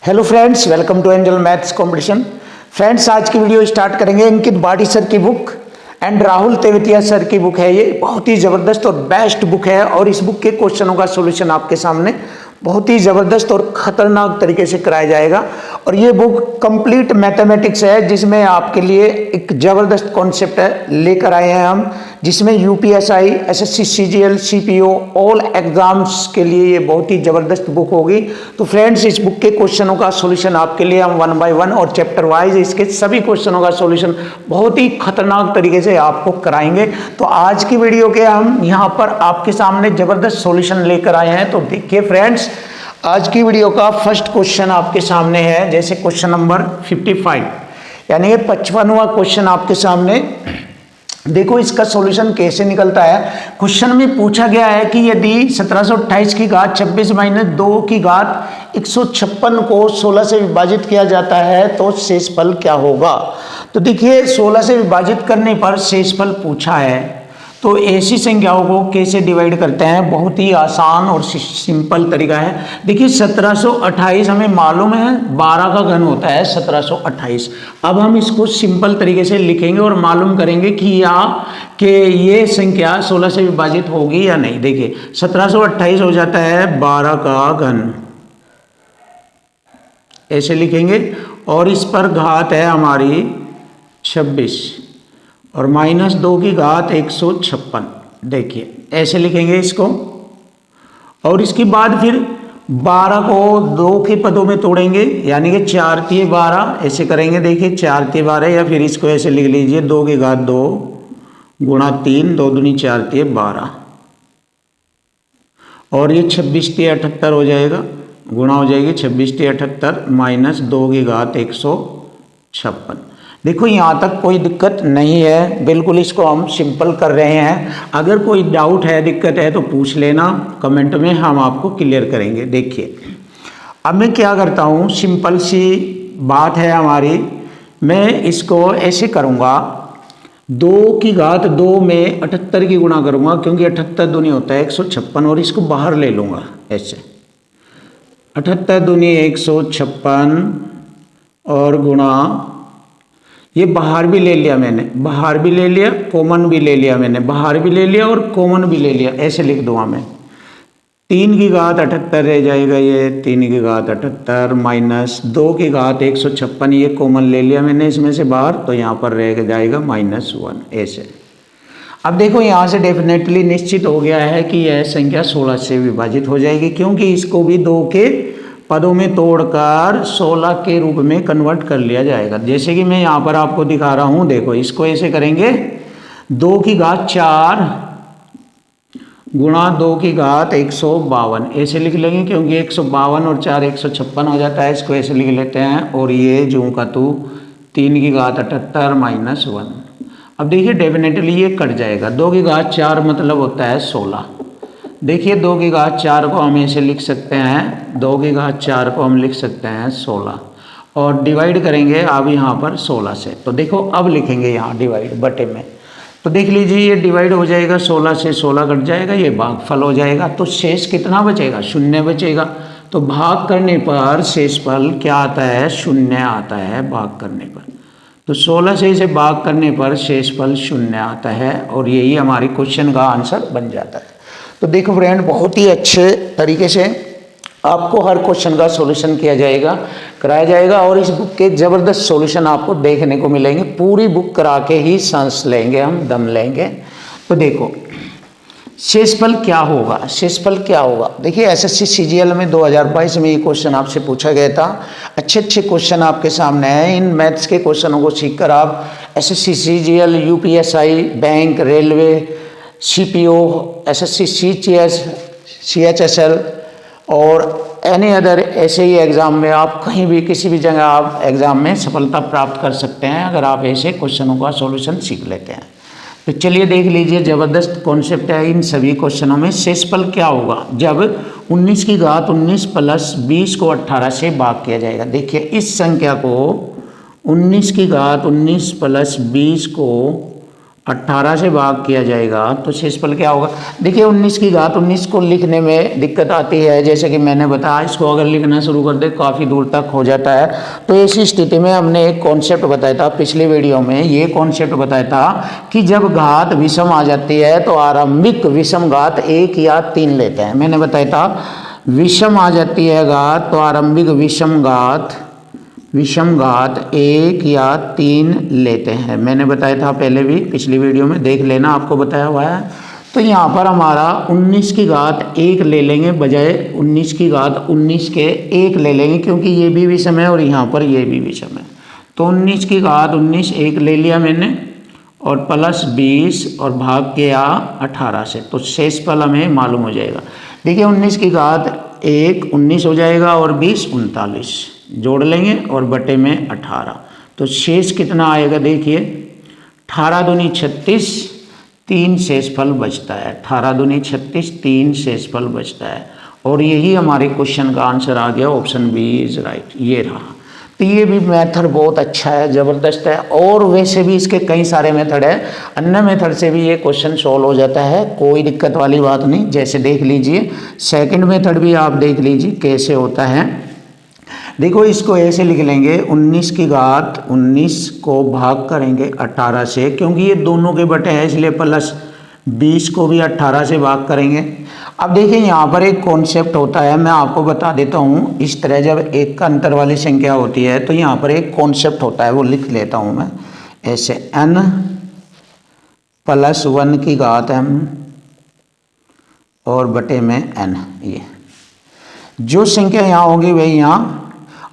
Hello friends, welcome to Angel maths competition. Friends, आज की video start करेंगे। Ankit Bati sir की book and Rahul Tewatia sir की बुक है। ये बहुत ही ज़बरदस्त और बेस्ट बुक है और इस बुक के क्वेश्चनों का सॉल्यूशन आपके सामने बहुत ही ज़बरदस्त और ख़तरनाक तरीके से कराया जाएगा। और ये बुक कंप्लीट मैथमेटिक्स है, जिसमें आपके लिए एक ज़बरदस्त कॉन्सेप्ट है लेकर आए हैं हम, जिसमें UPSI, SSC, CGL, CPO all exams के लिए ये बहुत ही ज़बरदस्त बुक होगी। तो फ्रेंड्स, इस बुक के क्वेश्चनों का सॉल्यूशन आपके लिए हम 1 बाय 1 और चैप्टर वाइज इसके सभी क्वेश्चनों का सॉल्यूशन बहुत ही खतरनाक तरीके से आपको कराएंगे। तो आज की वीडियो के हम यहाँ पर आपके सामने ज़बरदस्त सॉल्यूशन लेकर आए हैं। तो देखिए फ्रेंड्स, आज की वीडियो का फर्स्ट क्वेश्चन आपके सामने है। जैसे क्वेश्चन नंबर 55 यानी कि 55वां क्वेश्चन आपके सामने। देखो इसका सॉल्यूशन कैसे निकलता है। क्वेश्चन में पूछा गया है कि यदि 1728 की घात 26 माइनस 2 की घात 156 को 16 से विभाजित किया जाता है तो शेषफल क्या होगा। तो देखिए 16 से विभाजित करने पर शेषफल पूछा है, तो ऐसी संख्याओं को कैसे डिवाइड करते हैं। बहुत ही आसान और सिंपल तरीका है। देखिए 1728 हमें मालूम है 12 का घन होता है 1728। अब हम इसको सिंपल तरीके से लिखेंगे और मालूम करेंगे कि ये संख्या 16 से विभाजित होगी या नहीं। देखिए 1728 हो जाता है 12 का घन, ऐसे लिखेंगे। और इस पर घात है हमारी 26 और माइनस 2 की घात 156। देखिए ऐसे लिखेंगे इसको। और इसके बाद फिर 12 को 2 के पदों में तोड़ेंगे, यानी कि 4 तिये 12 ऐसे करेंगे। देखिए 4 तिये 12, या फिर इसको ऐसे लिख लीजिए 2 की घात 2 गुणा 3, 2 दूनी 4 तिये 12। और ये 26 तिये 78 हो जाएगा, गुणा हो जाएगी 26 तिये 78 माइनस 2 की घात 156। देखो यहाँ तक कोई दिक्कत नहीं है, बिल्कुल इसको हम सिंपल कर रहे हैं। अगर कोई डाउट है, दिक्कत है तो पूछ लेना कमेंट में, हम आपको क्लियर करेंगे। देखिए अब मैं क्या करता हूँ, सिंपल सी बात है हमारी। मैं इसको ऐसे करूँगा, 2 की घात 2 में 78 की गुणा करूँगा, क्योंकि 78 दूनी होता है 156, और इसको बाहर ले लूँगा ऐसे। 78 दूनी 156 और गुणा, ये बाहर भी ले लिया मैंने, बाहर भी ले लिया, कॉमन भी ले लिया मैंने, बाहर भी ले लिया और कॉमन भी ले लिया, ऐसे लिख दूंगा मैं। 3 की घात 78 रह जाएगा, ये 3 की घात 78 माइनस 2 की घात 156, ये कॉमन ले लिया मैंने इसमें से बाहर, तो यहाँ पर रह जाएगा -1 ऐसे। अब देखो यहाँ से डेफिनेटली निश्चित हो गया है कि यह संख्या 16 से विभाजित हो जाएगी, क्योंकि इसको भी 2 के पदों में तोड़कर 16 के रूप में कन्वर्ट कर लिया जाएगा। जैसे कि मैं यहाँ पर आपको दिखा रहा हूँ। देखो इसको ऐसे करेंगे, 2 की घात 4 गुणा 2 की घात 152 ऐसे लिख लेंगे, क्योंकि 152 और 4 156 हो जाता है। इसको ऐसे लिख लेते हैं। और ये जो का तू 3 की घात 78 माइनस 1। अब देखिए डेफिनेटली ये कट जाएगा। 2 की घात 4 मतलब होता है 16। देखिए 2 की घात 4 को हम ऐसे लिख सकते हैं, 2 की घात 4 को हम लिख सकते हैं 16, और डिवाइड करेंगे अब यहाँ पर 16 से। तो देखो अब लिखेंगे यहाँ डिवाइड बटे में, तो देख लीजिए ये डिवाइड हो जाएगा, 16 से 16 कट जाएगा, ये भागफल हो जाएगा। तो शेष कितना बचेगा, 0 बचेगा। तो भाग करने पर शेषफल क्या आता है, 0 आता है भाग करने पर। तो 16 से इसे भाग करने पर शेषफल 0 आता है, और यही हमारे क्वेश्चन का आंसर बन जाता है। तो देखो फ्रेंड, बहुत ही अच्छे तरीके से आपको हर क्वेश्चन का सॉल्यूशन किया जाएगा, कराया जाएगा, और इस बुक के ज़बरदस्त सॉल्यूशन आपको देखने को मिलेंगे। पूरी बुक करा के ही सांस लेंगे हम, दम लेंगे। तो देखो शेषफल क्या होगा, शेषफल क्या होगा। देखिए एसएससी सीजीएल में 2022 में ये क्वेश्चन आपसे पूछा गया था। अच्छे अच्छे क्वेश्चन आपके सामने हैं। इन मैथ्स के क्वेश्चनों को सीखकर आप SSC CGL, UPSI, bank, railway, CPO, SSC, CGS, CHSL और एनी अदर ऐसे ही एग्ज़ाम में आप कहीं भी किसी भी जगह आप एग्ज़ाम में सफलता प्राप्त कर सकते हैं, अगर आप ऐसे क्वेश्चनों का सॉल्यूशन सीख लेते हैं। तो चलिए देख लीजिए, ज़बरदस्त कॉन्सेप्ट है इन सभी क्वेश्चनों में। शेषफल क्या होगा जब 19 की घात 19 प्लस 20 को 18 से भाग किया जाएगा। देखिए इस संख्या को 19 की घात 19 प्लस 20 को 18 से भाग किया जाएगा तो शेषफल क्या होगा। देखिए 19 की घात 19 को लिखने में दिक्कत आती है, जैसे कि मैंने बताया इसको अगर लिखना शुरू कर दे काफ़ी दूर तक हो जाता है। तो ऐसी स्थिति में हमने एक कॉन्सेप्ट बताया था पिछली वीडियो में, ये कॉन्सेप्ट बताया था कि जब घात विषम आ जाती है तो आरंभिक विषम घात 1 या 3 लेते हैं। मैंने बताया था विषम आ जाती है घात तो आरंभिक विषम घात 1 या 3 लेते हैं। मैंने बताया था पहले भी, पिछली वीडियो में देख लेना, आपको बताया हुआ है। तो यहाँ पर हमारा 19 की घात 1 ले लेंगे, बजाय 19 की घात 19 के 1 ले लेंगे, क्योंकि ये भी विषम है और यहाँ पर ये भी विषम है। तो 19 की घात 19 1 ले लिया मैंने और प्लस 20 और भाग किया 18 से, तो शेषफल हमें मालूम हो जाएगा। देखिए 19 की घात 1 19 हो जाएगा और 20 39 जोड़ लेंगे और बटे में 18, तो शेष कितना आएगा। देखिए 18 दूनी 36 3 शेषफल बचता है, 18 दूनी 36 3 शेषफल बचता है, और यही हमारे क्वेश्चन का आंसर आ गया, ऑप्शन बी इज राइट, ये रहा। तो ये भी मेथड बहुत अच्छा है, ज़बरदस्त है, और वैसे भी इसके कई सारे मेथड है, अन्य मेथड से भी ये क्वेश्चन सॉल्व हो जाता है, कोई दिक्कत वाली बात नहीं। जैसे देख लीजिए सेकंड मेथड भी आप देख लीजिए कैसे होता है। देखो इसको ऐसे लिख लेंगे 19 की घात 19 को भाग करेंगे 18 से, क्योंकि ये दोनों के बटे हैं इसलिए प्लस 20 को भी 18 से भाग करेंगे। अब देखिए यहाँ पर एक कॉन्सेप्ट होता है, मैं आपको बता देता हूँ। इस तरह जब एक का अंतर वाली संख्या होती है तो यहाँ पर एक कॉन्सेप्ट होता है, वो लिख लेता हूँ मैं ऐसे, n + 1 की घात m और बटे में n। ये जो संख्या यहाँ होगी वही यहाँ।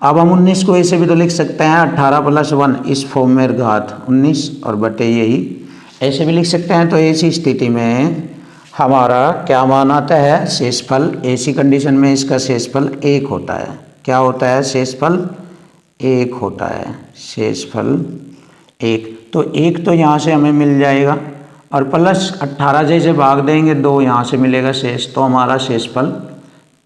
अब हम 19 को ऐसे भी तो लिख सकते हैं 18 + 1 इस फॉर्म में घात 19 और बटे यही ऐसे भी लिख सकते हैं। तो ऐसी स्थिति में हमारा क्या मान आता है, शेषफल। ऐसी कंडीशन में इसका शेषफल 1 होता है। क्या होता है, शेषफल 1 होता है, शेषफल 1। तो 1 तो यहाँ से हमें मिल जाएगा और प्लस 18 जैसे भाग देंगे 2 यहाँ से मिलेगा शेष, तो हमारा शेषफल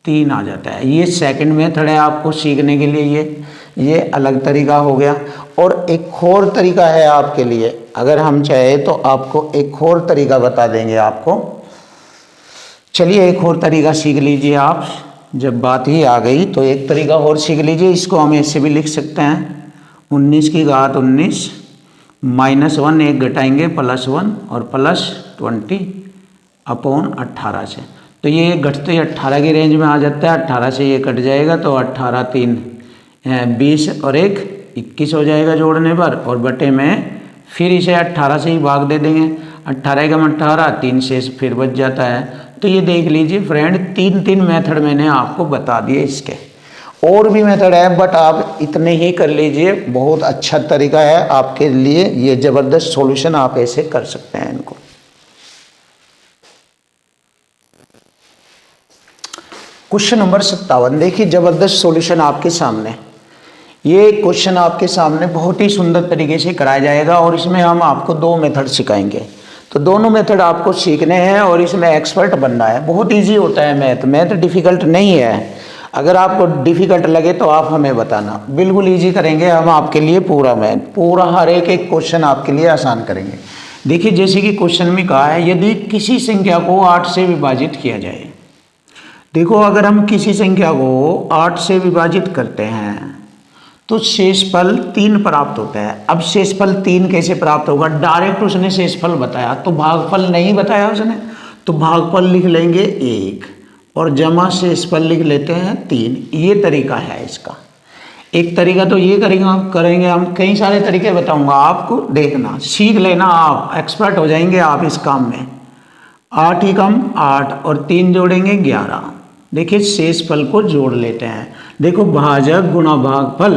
3 आ जाता है। ये सेकंड मेथड है आपको सीखने के लिए, ये अलग तरीका हो गया। और एक और तरीका है आपके लिए, अगर हम चाहे तो आपको एक और तरीका बता देंगे आपको। चलिए एक और तरीका सीख लीजिए आप, जब बात ही आ गई तो एक तरीका और सीख लीजिए। इसको हम ऐसे भी लिख सकते हैं 19 की घात 19 -1 1 घटाएंगे +1 और +20/18 से, तो ये घटते 18 की रेंज में आ जाता है। 18 से ये कट जाएगा तो 18 3 20 और 1 21 हो जाएगा जोड़ने पर, और बटे में फिर इसे 18 से ही भाग दे देंगे। 18 का 18 3 से फिर बच जाता है। तो ये देख लीजिए फ्रेंड, 3 मेथड मैंने आपको बता दिए। इसके और भी मेथड है बट आप इतने ही कर लीजिए, बहुत अच्छा तरीका है आपके लिए, ये ज़बरदस्त सॉल्यूशन आप ऐसे कर सकते हैं इनको। क्वेश्चन नंबर 57, देखिए ज़बरदस्त सॉल्यूशन आपके सामने। ये क्वेश्चन आपके सामने बहुत ही सुंदर तरीके से कराया जाएगा और इसमें हम आपको 2 मेथड सिखाएंगे। तो दोनों मेथड आपको सीखने हैं और इसमें एक्सपर्ट बनना है। बहुत इजी होता है मैथ डिफ़िकल्ट नहीं है। अगर आपको डिफ़िकल्ट लगे तो आप हमें बताना, बिल्कुल इजी करेंगे हम आपके लिए पूरा मैथ, पूरा हर एक क्वेश्चन आपके लिए आसान करेंगे। देखिए जैसे कि क्वेश्चन में कहा है, यदि किसी संख्या को 8 से विभाजित किया जाए। देखो अगर हम किसी संख्या को 8 से विभाजित करते हैं तो शेषफल 3 प्राप्त होता है। अब शेषफल 3 कैसे प्राप्त होगा, डायरेक्ट उसने शेषफल बताया तो भागफल नहीं बताया उसने, तो भागफल लिख लेंगे 1 और जमा शेषफल लिख लेते हैं 3। ये तरीका है इसका। एक तरीका तो ये करेंगे हम, कई सारे तरीके बताऊंगा आपको, देखना सीख लेना, आप एक्सपर्ट हो जाएंगे आप इस काम में। 8 ही कम 8 और 3 जोड़ेंगे 11। देखिए शेषफल को जोड़ लेते हैं। देखो भाजक गुणा भागफल,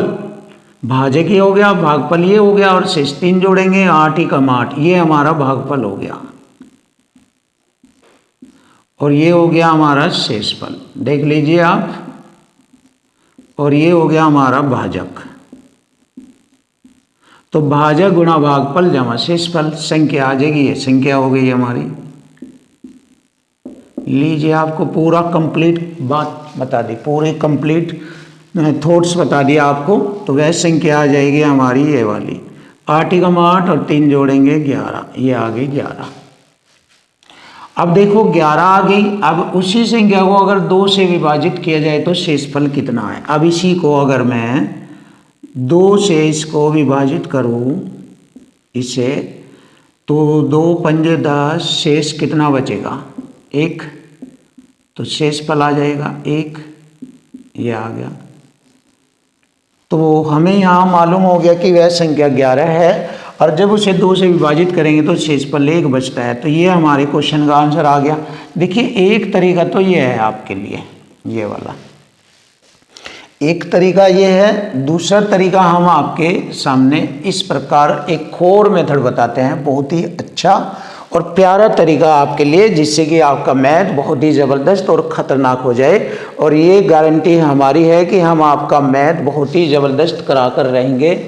भाजक ये हो गया, भागफल ये हो गया, और शेष 3 जोड़ेंगे 8 ही कम 8, ये हमारा भागफल हो गया और ये हो गया हमारा शेषफल, देख लीजिए आप, और ये हो गया हमारा भाजक। तो भाजक गुणा भागफल जमा शेषफल, संख्या आ जाएगी, ये संख्या हो गई हमारी। लीजिए आपको पूरा कंप्लीट बात बता दी, पूरी कंप्लीट थॉट्स बता दिया आपको। तो वह संख्या आ जाएगी हमारी ये वाली। 8 एकम 8 और 3 जोड़ेंगे 11, ये आ गई 11। अब देखो 11 आ गई। अब उसी संख्या को अगर 2 से विभाजित किया जाए तो शेषफल कितना है। अब इसी को अगर मैं 2 से इसको विभाजित करूं इसे, तो 2 पंजे 10, शेष कितना बचेगा 1, तो शेषफल आ जाएगा 1, ये आ गया। तो हमें यहाँ मालूम हो गया कि वह संख्या 11 है, और जब उसे 2 से विभाजित करेंगे तो शेषफल 1 बचता है। तो ये हमारे क्वेश्चन का आंसर आ गया। देखिए एक तरीका तो ये है आपके लिए, ये वाला एक तरीका ये है। दूसरा तरीका हम आपके सामने इस प्रकार एक और मेथड बताते हैं, बहुत ही अच्छा और प्यारा तरीका आपके लिए, जिससे कि आपका मैथ बहुत ही ज़बरदस्त और ख़तरनाक हो जाए। और ये गारंटी हमारी है कि हम आपका मैथ बहुत ही ज़बरदस्त करा कर रहेंगे,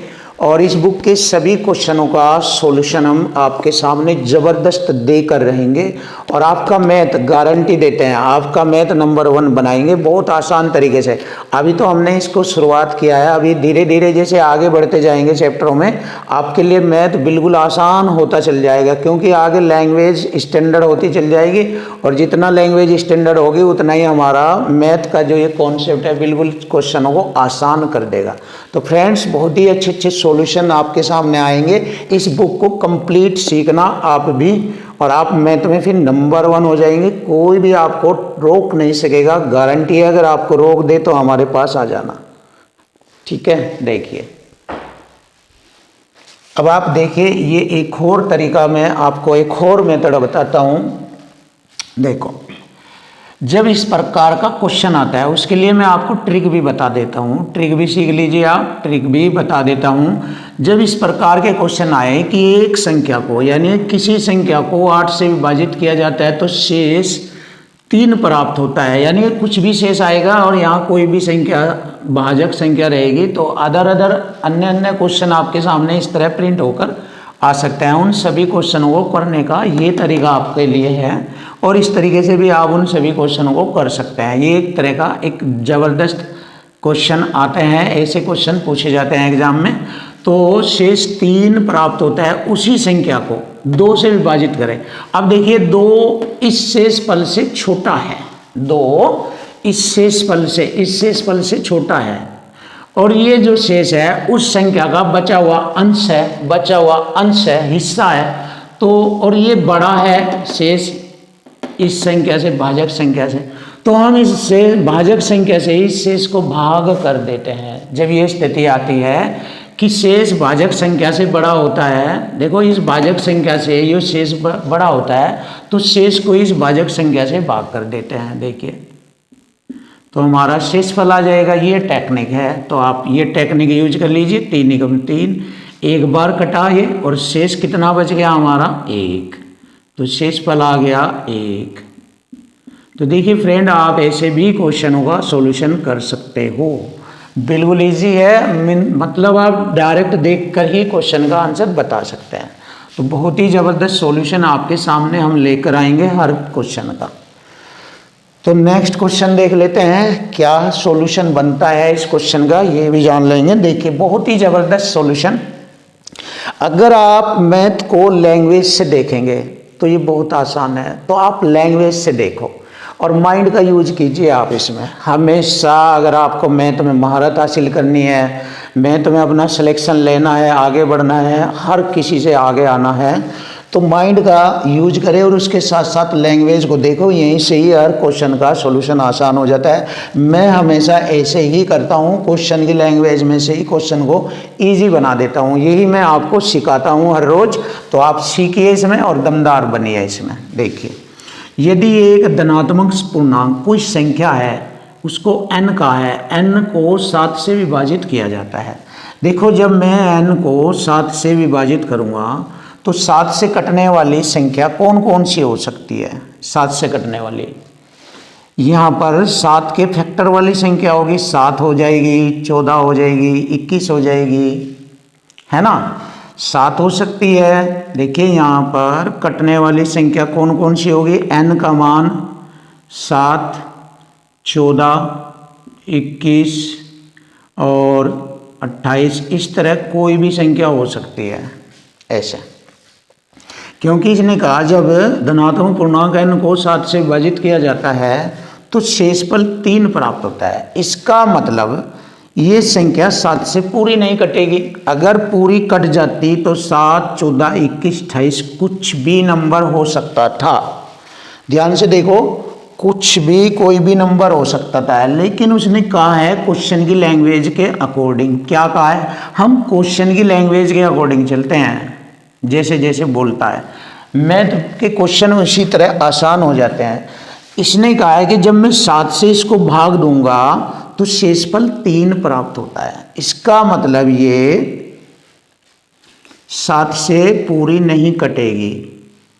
और इस बुक के सभी क्वेश्चनों का सॉल्यूशन हम आपके सामने ज़बरदस्त देकर रहेंगे, और आपका मैथ गारंटी देते हैं, आपका मैथ नंबर 1 बनाएंगे बहुत आसान तरीके से। अभी तो हमने इसको शुरुआत किया है, अभी धीरे धीरे जैसे आगे बढ़ते जाएंगे चैप्टरों में, आपके लिए मैथ बिल्कुल आसान होता चल जाएगा, क्योंकि आगे लैंग्वेज स्टैंडर्ड होती चल जाएगी, और जितना लैंग्वेज स्टैंडर्ड होगी उतना ही हमारा मैथ का जो ये कॉन्सेप्ट है बिल्कुल क्वेश्चनों को आसान कर देगा। तो फ्रेंड्स बहुत ही अच्छे अच्छे सॉल्यूशन आपके सामने आएंगे। इस बुक को कंप्लीट सीखना आप भी, और आप मैथ में फिर नंबर 1 हो जाएंगे। कोई भी आपको रोक नहीं सकेगा, गारंटी है। अगर आपको रोक दे तो हमारे पास आ जाना, ठीक है। देखिए अब आप देखिए, ये एक और तरीका मैं आपको एक और मेथड बताता हूं। देखो जब इस प्रकार का क्वेश्चन आता है, उसके लिए मैं आपको ट्रिक भी बता देता हूँ, ट्रिक भी सीख लीजिए आप, ट्रिक भी बता देता हूँ। जब इस प्रकार के क्वेश्चन आए कि एक संख्या को, यानी किसी संख्या को 8 से विभाजित किया जाता है तो शेष 3 प्राप्त होता है, यानी कुछ भी शेष आएगा और यहाँ कोई भी संख्या भाजक संख्या रहेगी, तो अदर अन्य अन्य क्वेश्चन आपके सामने इस तरह प्रिंट होकर आ सकते हैं। उन सभी क्वेश्चनों को करने का ये तरीका आपके लिए है, और इस तरीके से भी आप उन सभी क्वेश्चनों को कर सकते हैं। ये एक तरह का एक ज़बरदस्त क्वेश्चन आते हैं, ऐसे क्वेश्चन पूछे जाते हैं एग्जाम में। तो शेष 3 प्राप्त होता है, उसी संख्या को 2 से विभाजित करें। अब देखिए 2 इस शेषफल से छोटा है, 2 इस शेषफल से छोटा है, और ये जो शेष है उस संख्या का बचा हुआ अंश है, हिस्सा है। तो और ये बड़ा है शेष इस संख्या से, भाजक संख्या से, तो हम इस भाजक संख्या से इस शेष को भाग कर देते हैं। जब ये स्थिति आती है कि शेष भाजक संख्या से बड़ा होता है, देखो इस भाजक संख्या से ये शेष बड़ा होता है, तो शेष को इस भाजक संख्या से भाग कर देते हैं। देखिए तो हमारा शेषफल आ जाएगा। ये टेक्निक है, तो आप ये टेक्निक यूज कर लीजिए। 3 एकम 3, एक बार कटा ये, और शेष कितना बच गया हमारा 1, तो शेषफल आ गया 1। तो देखिए फ्रेंड, आप ऐसे भी क्वेश्चनों का सॉल्यूशन कर सकते हो, बिल्कुल इजी है। मतलब आप डायरेक्ट देखकर ही क्वेश्चन का आंसर बता सकते हैं। तो बहुत ही ज़बरदस्त सॉल्यूशन आपके सामने हम लेकर आएंगे हर क्वेश्चन का। तो नेक्स्ट क्वेश्चन देख लेते हैं, क्या सॉल्यूशन बनता है इस क्वेश्चन का, ये भी जान लेंगे। देखिए बहुत ही ज़बरदस्त सॉल्यूशन। अगर आप मैथ को लैंग्वेज से देखेंगे तो ये बहुत आसान है, तो आप लैंग्वेज से देखो और माइंड का यूज कीजिए आप इसमें हमेशा। अगर आपको मैथ में महारत हासिल करनी है, मैथ में अपना सिलेक्शन लेना है, आगे बढ़ना है, हर किसी से आगे आना है, तो माइंड का यूज करें और उसके साथ साथ लैंग्वेज को देखो। यहीं से ही हर क्वेश्चन का सॉल्यूशन आसान हो जाता है। मैं हमेशा ऐसे ही करता हूँ, क्वेश्चन की लैंग्वेज में से ही क्वेश्चन को इजी बना देता हूँ। यही मैं आपको सिखाता हूँ हर रोज़। तो आप सीखिए इसमें और दमदार बनिए इसमें। देखिए यदि एक धनात्मक पूर्णांक कोई संख्या है, उसको n का है, n को 7 से विभाजित किया जाता है। देखो जब मैं n को 7 से विभाजित करूँगा तो 7 से कटने वाली संख्या कौन कौन सी हो सकती है। 7 से कटने वाली, यहाँ पर 7 के फैक्टर वाली संख्या होगी, 7 हो जाएगी, 14 हो जाएगी, 21 हो जाएगी, है ना, 7 हो सकती है। देखिए यहाँ पर कटने वाली संख्या कौन कौन सी होगी, n का मान 7, 14, 21 और 28, इस तरह कोई भी संख्या हो सकती है ऐसा, क्योंकि इसने कहा जब धनात्मक पूर्णांक n को 7 से विभाजित किया जाता है तो शेषफल 3 प्राप्त होता है। इसका मतलब ये संख्या 7 से पूरी नहीं कटेगी। अगर पूरी कट जाती तो 7, 14, 21, 28 कुछ भी नंबर हो सकता था। ध्यान से देखो, कुछ भी कोई भी नंबर हो सकता था, लेकिन उसने कहा है क्वेश्चन की लैंग्वेज के अकॉर्डिंग। क्या कहा है? हम क्वेश्चन की लैंग्वेज के अकॉर्डिंग चलते हैं, जैसे जैसे बोलता है। मैथ के क्वेश्चन उसी तरह आसान हो जाते हैं। इसने कहा है कि जब मैं 7 से इसको भाग दूंगा तो शेषफल 3 प्राप्त होता है। इसका मतलब ये 7 से पूरी नहीं कटेगी,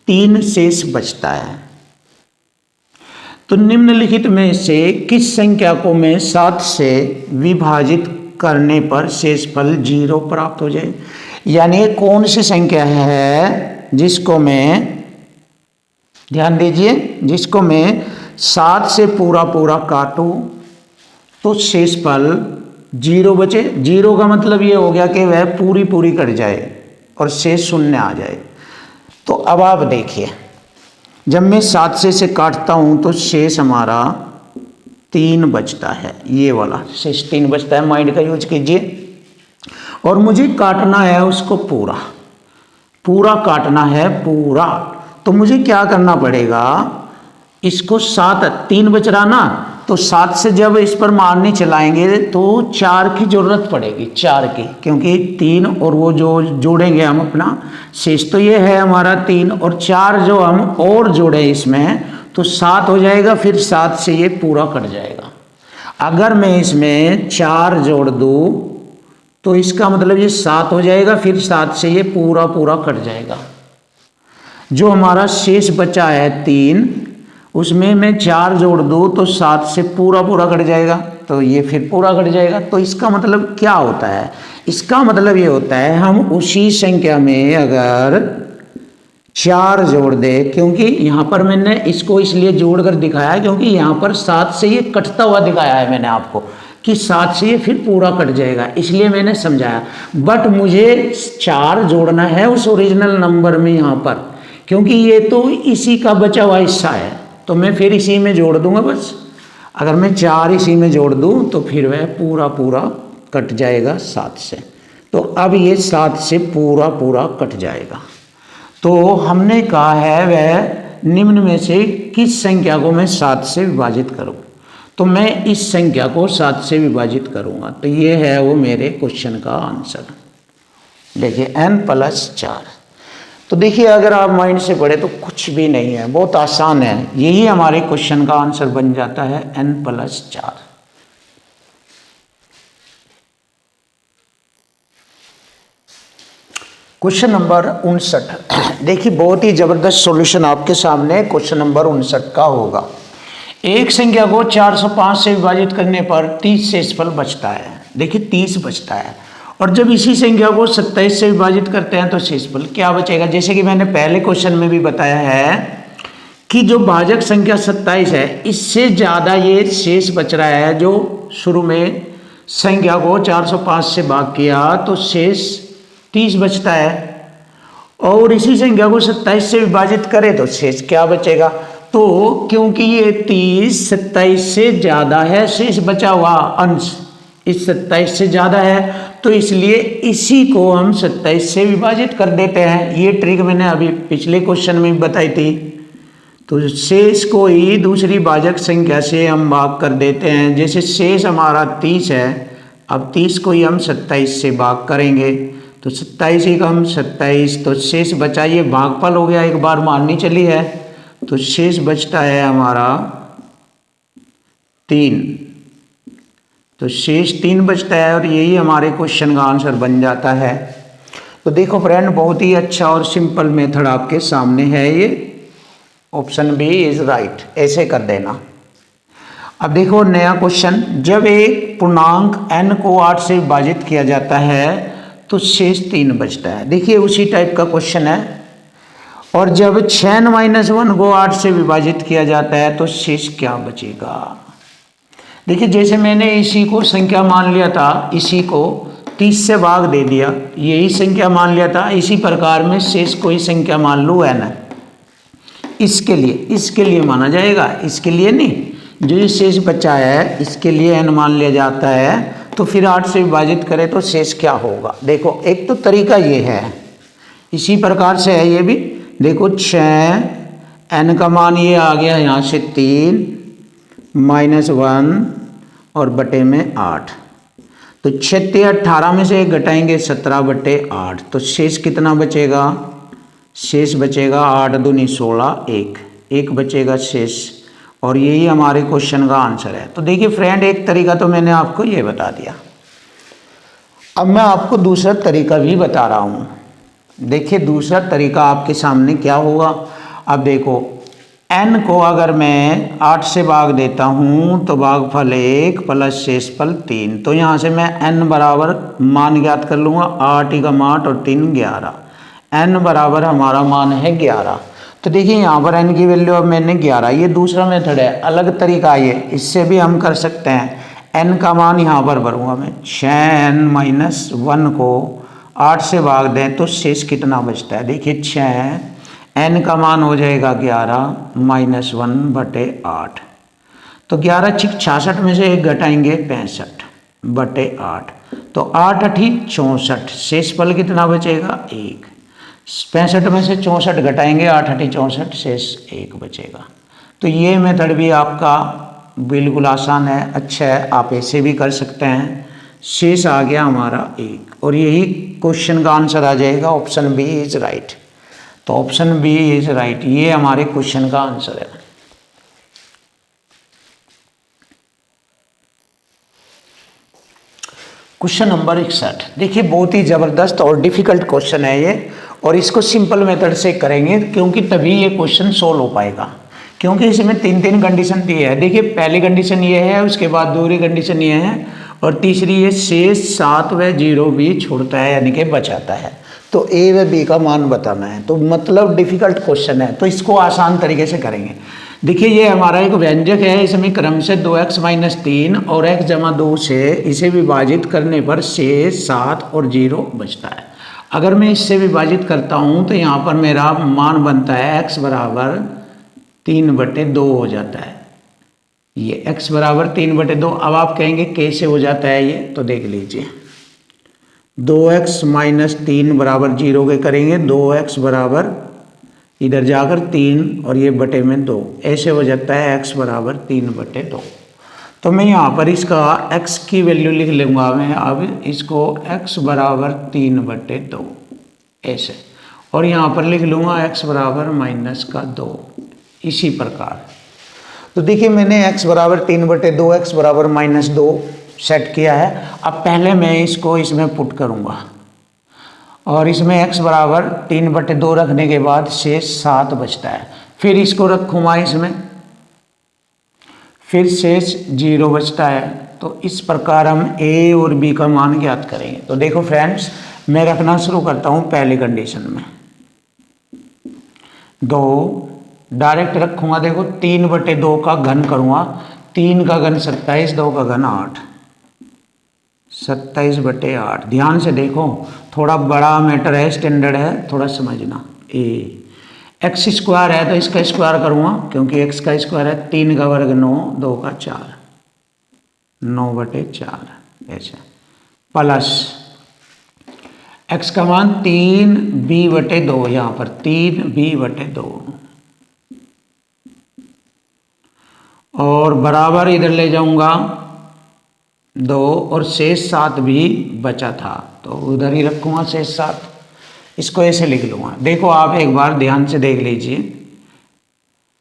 3 शेष बचता है। तो निम्नलिखित में से किस संख्या को मैं 7 से विभाजित करने पर शेषफल 0 प्राप्त हो जाए? यानी कौन सी संख्या है जिसको मैं, ध्यान दीजिए, जिसको मैं 7 से पूरा पूरा काटूं तो शेषफल 0 बचे। 0 का मतलब ये हो गया कि वह पूरी पूरी कट जाए और शेष शून्य आ जाए। तो अब आप देखिए, जब मैं 7 से इसे काटता हूं तो शेष हमारा 3 बचता है। ये वाला शेष 3 बचता है, माइंड का यूज कीजिए। और मुझे काटना है उसको पूरा पूरा काटना है पूरा। तो मुझे क्या करना पड़ेगा? इसको 7, 3 बच रहा ना, तो 7 से जब इस पर मारने चलाएंगे तो 4 की जरूरत पड़ेगी, 4 की, क्योंकि 3 और वो जो जोड़ेंगे हम अपना शेष, तो ये है हमारा 3 और 4 जो हम और जोड़े इसमें तो 7 हो जाएगा। फिर 7 से ये पूरा कट जाएगा। अगर मैं इसमें 4 जोड़ दूँ तो इसका मतलब ये 7 हो जाएगा, फिर 7 से ये पूरा पूरा कट जाएगा। जो हमारा शेष बचा है 3, उसमें मैं 4 जोड़ दूँ तो 7 से पूरा पूरा कट जाएगा, तो ये फिर पूरा कट जाएगा। तो इसका मतलब क्या होता है? इसका मतलब ये होता है हम उसी संख्या में अगर 4 जोड़ दे, क्योंकि यहाँ पर मैंने इसको इसलिए जोड़कर दिखाया है क्योंकि यहाँ पर 7 से ये कटता हुआ दिखाया है मैंने आपको कि 7 से ये फिर पूरा कट जाएगा, इसलिए मैंने समझाया। बट मुझे 4 जोड़ना है उस ओरिजिनल नंबर में यहाँ पर, क्योंकि ये तो इसी का बचा हुआ हिस्सा है, तो मैं फिर इसी में जोड़ दूंगा बस। अगर मैं 4 इसी में जोड़ दूं तो फिर वह पूरा पूरा कट जाएगा 7 से। तो अब ये 7 से पूरा पूरा कट जाएगा। तो हमने कहा है वह निम्न में से किस संख्या को मैं 7 से विभाजित करूं, तो मैं इस संख्या को 7 से विभाजित करूंगा। तो ये है वो मेरे क्वेश्चन का आंसर। देखिए n+4। तो देखिए अगर आप माइंड से पढ़े तो कुछ भी नहीं है, बहुत आसान है। यही हमारे क्वेश्चन का आंसर बन जाता है n+4। Question number 59। देखिए बहुत ही जबरदस्त सॉल्यूशन आपके सामने क्वेश्चन नंबर 59 का होगा। एक संख्या को 405 से विभाजित करने पर 30 शेषफल बचता है। देखिए 30 बचता है, और जब इसी संख्या को 27 से विभाजित करते हैं तो शेषफल क्या बचेगा? जैसे कि मैंने पहले क्वेश्चन में भी बताया है कि जो भाजक संख्या 27 है, इससे ज़्यादा ये शेष बच रहा है। जो शुरू में संख्या को 405 से भाग किया तो शेष 30 बचता है, और इसी संख्या को 27 से विभाजित करें तो शेष क्या बचेगा? तो क्योंकि ये 30 27 से ज़्यादा है, शेष बचा हुआ अंश इस 27 से ज़्यादा है, तो इसलिए इसी को हम 27 से विभाजित कर देते हैं। ये ट्रिक मैंने अभी पिछले क्वेश्चन में भी बताई थी। तो शेष को ही दूसरी भाजक संख्या से हम भाग कर देते हैं। जैसे शेष हमारा 30 है, अब 30 को ही हम 27 से भाग करेंगे तो 27 ही कम 27, तो शेष बचा, ये भागफल हो गया, एक बार मारनी चली है, तो शेष बचता है हमारा 3। तो शेष 3 बचता है, और यही हमारे क्वेश्चन का आंसर बन जाता है। तो देखो फ्रेंड, बहुत ही अच्छा और सिंपल मेथड आपके सामने है। ये ऑप्शन बी इज राइट, ऐसे कर देना। अब देखो नया क्वेश्चन, जब एक पूर्णांक n को 8 से विभाजित किया जाता है तो शेष 3 बचता है। देखिए उसी टाइप का क्वेश्चन है। और जब 6n-1 को 8 से विभाजित किया जाता है तो शेष क्या बचेगा? देखिए जैसे मैंने इसी को संख्या मान लिया था, इसी को, 30 से भाग दे दिया, यही संख्या मान लिया था। इसी प्रकार में शेष कोई संख्या मान लो n है, इसके लिए माना जाएगा, इसके लिए नहीं। जो ये शेष बचा है इसके लिए n मान लिया जाता है। तो फिर 8 से विभाजित करें तो शेष क्या होगा। देखो एक तो तरीका ये है, इसी प्रकार से है ये भी। देखो 6 n का मान ये आ गया यहाँ से 3 -1 और बटे में 8। तो 6 × 18 में से 1 घटाएंगे 17/8। तो शेष कितना बचेगा, शेष बचेगा 8 दूनी 16, 1 बचेगा शेष। और यही हमारे क्वेश्चन का आंसर है। तो देखिए फ्रेंड, एक तरीका तो मैंने आपको ये बता दिया। अब मैं आपको दूसरा तरीका भी बता रहा हूँ। देखिए दूसरा तरीका आपके सामने क्या होगा। अब देखो n को अगर मैं 8 से भाग देता हूँ तो भागफल 1 प्लस शेषफल 3। तो यहाँ से मैं n बराबर मान ज्ञात कर लूँगा, 8 × 8 और 3 11। n बराबर हमारा मान है 11। तो देखिए यहाँ पर n की वैल्यू अब मैंने 11, ये दूसरा मेथड है, अलग तरीका ये, इससे भी हम कर सकते हैं। n का मान यहाँ पर भरूँगा मैं, 6n - 1 को 8 से भाग दें तो शेष कितना बचता है। देखिए 6 n का मान हो जाएगा 11 -1/8। तो 11 × 66 में से 1 घटाएंगे 65/8। तो 8 × 8 = 64, शेषफल कितना बचेगा 1। 65 में से 64 घटाएंगे, 8 × 8 = 64, शेष 1 बचेगा। तो ये मेथड भी आपका बिल्कुल आसान है, अच्छा है, आप ऐसे भी कर सकते हैं। शेष आ गया हमारा 1 और यही क्वेश्चन का आंसर आ जाएगा, ऑप्शन बी इज राइट। तो ऑप्शन बी इज राइट, ये हमारे क्वेश्चन का आंसर है। क्वेश्चन नंबर 61, देखिए बहुत ही ज़बरदस्त और डिफिकल्ट क्वेश्चन है ये, और इसको सिंपल मेथड से करेंगे क्योंकि तभी ये क्वेश्चन सोल्व हो पाएगा। क्योंकि इसमें 3 कंडीशन दी है। देखिए पहली कंडीशन ये है, उसके बाद दूसरी कंडीशन ये है, और तीसरी ये शेष 7 व 0 भी छोड़ता है, यानी कि बचाता है। तो ए व बी का मान बताना है। तो मतलब डिफिकल्ट क्वेश्चन है, तो इसको आसान तरीके से करेंगे। देखिए ये हमारा एक व्यंजक है, इसमें क्रम से 2x - 3 और x = 2 से इसे विभाजित करने पर शेष 7 और 0 बचता है। अगर मैं इससे विभाजित करता हूँ तो यहाँ पर मेरा मान बनता है x = 3/2 हो जाता है। ये x = 3/2। अब आप कहेंगे कैसे हो जाता है ये, तो देख लीजिए। 2x - 3 = 0 के करेंगे, 2x बराबर इधर जाकर 3 और ये बटे में 2, ऐसे हो जाता है x = 3/2। तो मैं यहाँ पर इसका x की वैल्यू लिख लूँगा मैं, अब इसको x = 3/2 ऐसे, और यहाँ पर लिख लूँगा x = -2 इसी प्रकार। तो देखिए मैंने x = 3/2, x = -2 सेट किया है। अब पहले मैं इसको इसमें पुट करूँगा, और इसमें x = 3/2 रखने के बाद शेष 7 बचता है। फिर इसको रखूँगा इसमें, फिर शेष 0 बचता है। तो इस प्रकार हम a और b का मान ज्ञात करेंगे। तो देखो फ्रेंड्स, मैं रखना शुरू करता हूँ पहली कंडीशन में 2 डायरेक्ट रखूँगा। देखो 3/2 का घन करूँगा, 3 का घन 27, 2 का घन 8, 27/8। ध्यान से देखो, थोड़ा बड़ा मैटर है, स्टैंडर्ड है, थोड़ा समझना। x² है तो इसका स्क्वायर करूँगा, क्योंकि x का स्क्वायर है, 3 का वर्ग 9, 2 का 4, 9/4 ऐसे, प्लस x का मान 3b/2, यहाँ पर 3b/2, और बराबर इधर ले जाऊँगा 2, और शेष 7 भी बचा था तो उधर ही रखूँगा शेष 7। इसको ऐसे लिख लूँगा। देखो आप एक बार ध्यान से देख लीजिए,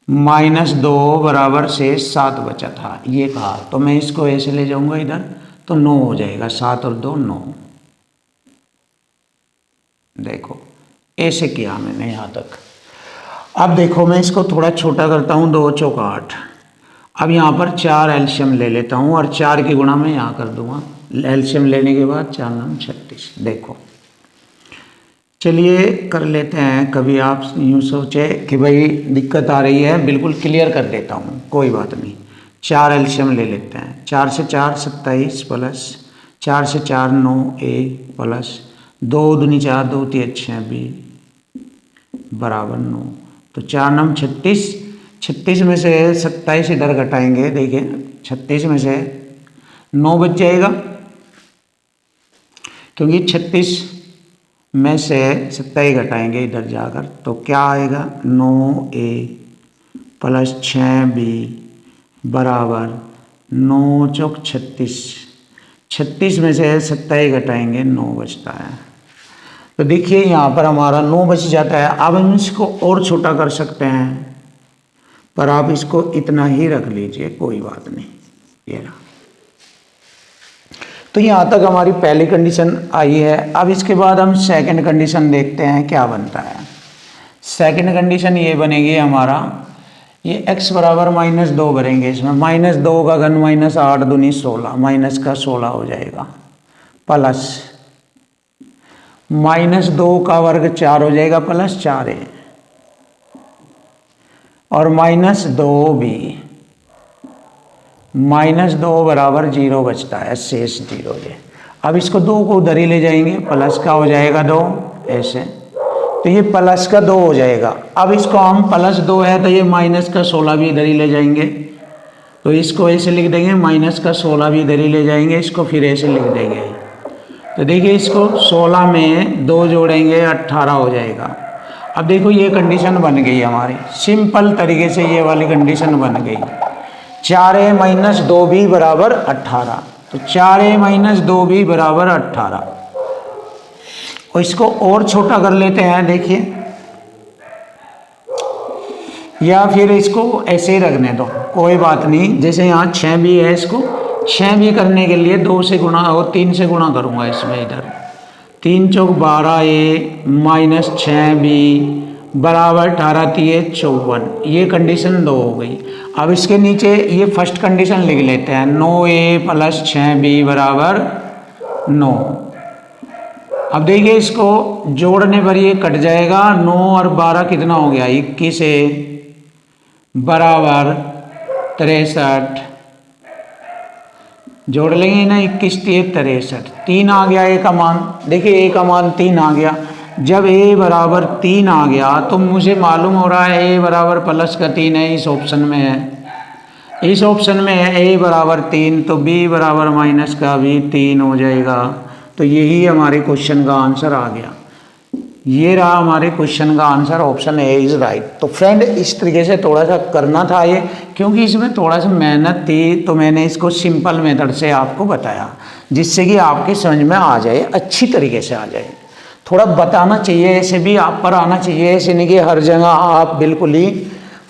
-2 बराबर शेष 7 बचा था, ये कहा, तो मैं इसको ऐसे ले जाऊँगा इधर, तो 9 हो जाएगा, 7 और 2 9। देखो ऐसे किया मैंने यहाँ तक। अब देखो मैं इसको थोड़ा छोटा करता हूँ, 2 × 8। अब यहाँ पर 4 एलसीएम ले लेता हूँ, और 4 की गुणा मैं यहाँ कर दूँगा। एलसीएम लेने के बाद 4 × 9 = 36। देखो चलिए कर लेते हैं। कभी आप यूँ सोचे कि भाई दिक्कत आ रही है, बिल्कुल क्लियर कर देता हूँ, कोई बात नहीं। 4 एलसीएम ले लेते हैं। 4 से 4 27 प्लस 4 से 4 9a प्लस 2 दूनी 4 2 3 6 b बराबर 9। तो 4 9 36, 36 में से 27 इधर घटाएंगे, देखिए 36 में से 9 बच जाएगा, क्योंकि 36 में से 27 घटाएंगे इधर जाकर, तो क्या आएगा 9a प्लस 6b बराबर 9 चौक 36। 36 में से 27 घटाएंगे 9 बचता है। तो देखिए यहाँ पर हमारा 9 बच जाता है। अब हम इसको और छोटा कर सकते हैं, पर आप इसको इतना ही रख लीजिए, कोई बात नहीं। ये रहा। तो यहाँ तक हमारी पहली कंडीशन आई है। अब इसके बाद हम सेकंड कंडीशन देखते हैं क्या बनता है। सेकंड कंडीशन ये बनेगी हमारा, ये x बराबर -2 भरेंगे, इसमें -2 का घन -8 दूनी 16, माइनस का 16 हो जाएगा, प्लस -2 का वर्ग 4 हो जाएगा, प्लस 4a और -2b, -2 बराबर 0 बचता है, शेष 0 है। अब इसको 2 को उधर ही ले जाएंगे, प्लस का हो जाएगा 2 ऐसे, तो ये प्लस का 2 हो जाएगा। अब इसको हम +2 है तो ये माइनस का 16 भी इधर ही ले जाएंगे, तो इसको ऐसे लिख देंगे, माइनस का 16 भी इधर ही ले जाएंगे, इसको फिर ऐसे लिख देंगे। तो देखिए इसको 16 में 2 जोड़ेंगे 18 हो जाएगा। अब देखो ये कंडीशन बन गई हमारी, सिंपल तरीके से ये वाली कंडीशन बन गई। 4a - 2b बराबर 18, तो 4a - 2b बराबर 18। और इसको और छोटा कर लेते हैं, देखिए, या फिर इसको ऐसे ही रखने दो, कोई बात नहीं। जैसे यहाँ 6b है, इसको 6b करने के लिए 2 से गुणा और 3 से गुणा करूँगा इसमें, इधर 3 चौक 12a - 6b बराबर 18 3 54। ये कंडीशन 2 हो गई। अब इसके नीचे ये फर्स्ट कंडीशन लिख लेते हैं, 9a प्लस 6b बराबर 9। अब देखिए इसको जोड़ने पर ये कट जाएगा, 9 और 12 कितना हो गया, 21a बराबर 63। जोड़ लेंगे ना, 21 3 63, 3 आ गया a का मान। देखिए a का मान 3 आ गया। जब a बराबर 3 आ गया तो मुझे मालूम हो रहा है a बराबर प्लस का 3 है, इस ऑप्शन में है, इस ऑप्शन में है a बराबर 3, तो b बराबर माइनस का भी 3 हो जाएगा। तो यही हमारे क्वेश्चन का आंसर आ गया। ये रहा हमारे क्वेश्चन का answer, option A is right. तो फ्रेंड इस तरीके से थोड़ा सा करना था ये, क्योंकि इसमें थोड़ा सा मेहनत थी, तो मैंने इसको सिंपल मेथड से आपको बताया, जिससे कि आपके समझ में आ जाए, अच्छी तरीके से आ जाए। थोड़ा बताना चाहिए, ऐसे भी आप पर आना चाहिए, ऐसे नहीं कि हर जगह आप बिल्कुल ही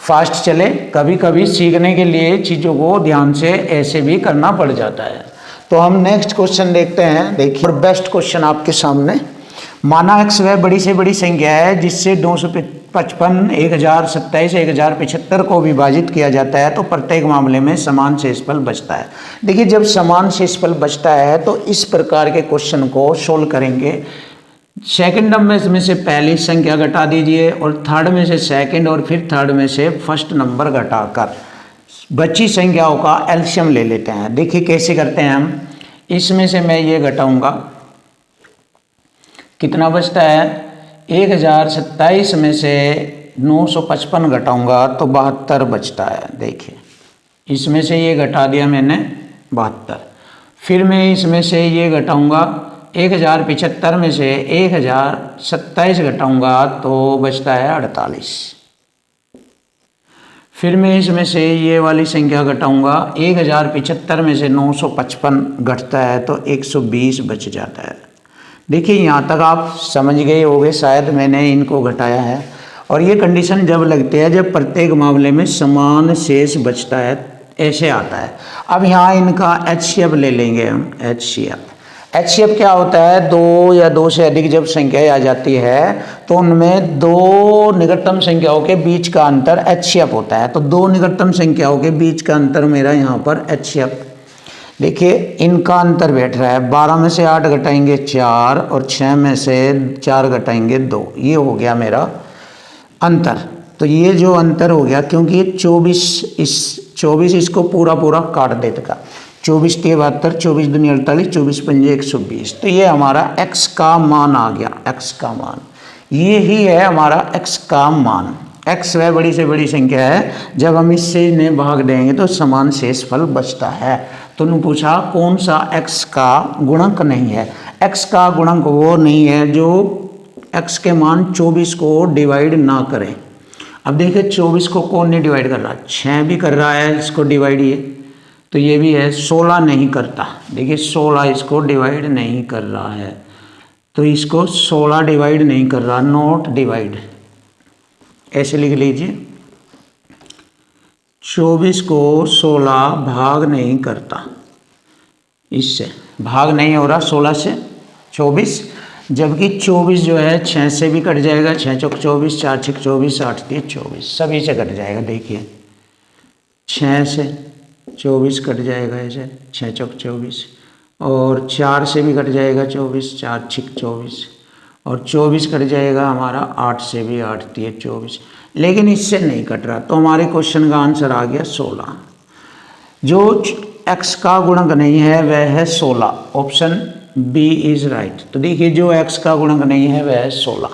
फास्ट चले। कभी कभी सीखने के लिए चीज़ों को ध्यान से ऐसे भी करना पड़ जाता है। तो हम नेक्स्ट क्वेश्चन देखते हैं। देखिए बेस्ट क्वेश्चन आपके सामने, माना x वह बड़ी से बड़ी संख्या है जिससे 255, 1027, 1075 को विभाजित किया जाता है, तो प्रत्येक मामले में समान शेषफल बचता है। देखिए जब समान शेषफल बचता है तो इस प्रकार के क्वेश्चन को सोल्व करेंगे। सेकंड नंबर में से पहली संख्या घटा दीजिए और थर्ड में से सेकंड और फिर थर्ड में से फर्स्ट नंबर घटाकर बची संख्याओं का एलसीएम ले लेते हैं। देखिए कैसे करते हैं हम, इसमें से मैं ये घटाऊंगा, कितना बचता है, 1027 में से 955 घटाऊंगा तो 72 बचता है। देखिए इसमें से ये घटा दिया मैंने 72, फिर मैं इसमें से ये घटाऊंगा, 1075 में से 1027 घटाऊंगा तो बचता है 48। फिर मैं इसमें से ये वाली संख्या घटाऊंगा, 1075 में से 955 घटता है तो 120 बच जाता है। देखिए यहाँ तक आप समझ गए होंगे, शायद मैंने इनको घटाया है। और ये कंडीशन जब लगती है जब प्रत्येक मामले में समान शेष बचता है, ऐसे आता है। अब यहाँ इनका एचसीएफ ले लेंगे हम, एचसीएफ क्या होता है, 2 या 2 से अधिक जब संख्याएं आ जाती है तो उनमें 2 निकटतम संख्याओं के बीच का अंतर एचसीएफ होता है। तो 2 निकटतम संख्याओं के बीच का अंतर मेरा यहाँ पर एचसीएफ, देखिए इनका अंतर बैठ रहा है, 12 में से 8 घटाएंगे 4 और 6 में से 4 घटाएंगे 2, ये हो गया मेरा अंतर। तो ये जो अंतर हो गया, क्योंकि 24 इसको पूरा काट देगा, 24 3 72, 24 दूनी 48, 24 पंजे 120। तो ये हमारा x का मान आ गया, x का मान ये ही है हमारा x का मान। x वह बड़ी से बड़ी संख्या है, जब हम इससे इन्हें भाग देंगे तो समान शेषफल बचता है। तो उन्होंने पूछा कौन सा x का गुणक नहीं है। x का गुणक वो नहीं है जो x के मान 24 को डिवाइड ना करें। अब देखिए 24 को कौन नहीं डिवाइड कर रहा, 6 भी कर रहा है इसको डिवाइड, ये तो ये भी है। 16 नहीं करता, देखिए 16 इसको डिवाइड नहीं कर रहा है, तो इसको 16 डिवाइड नहीं कर रहा, नॉट डिवाइड, ऐसे लिख लीजिए। 24 को 16 भाग नहीं करता, इससे भाग नहीं हो रहा 16 से 24, जबकि 24 जो है 6 से भी कट जाएगा, 6 चौक 24, 4 छक 24, 8 3 24, सभी से कट जाएगा। देखिए 6 से 24 कट जाएगा, ऐसे 6 चौक 24, और 4 से भी कट जाएगा 24, 4 छक 24, और 24 कट जाएगा हमारा 8 से भी, 8 3 24, लेकिन इससे नहीं कट रहा। तो हमारे क्वेश्चन का आंसर आ गया 16। जो x का गुणक नहीं है वह है 16, ऑप्शन बी इज राइट। तो देखिए जो x का गुणक नहीं है वह है 16।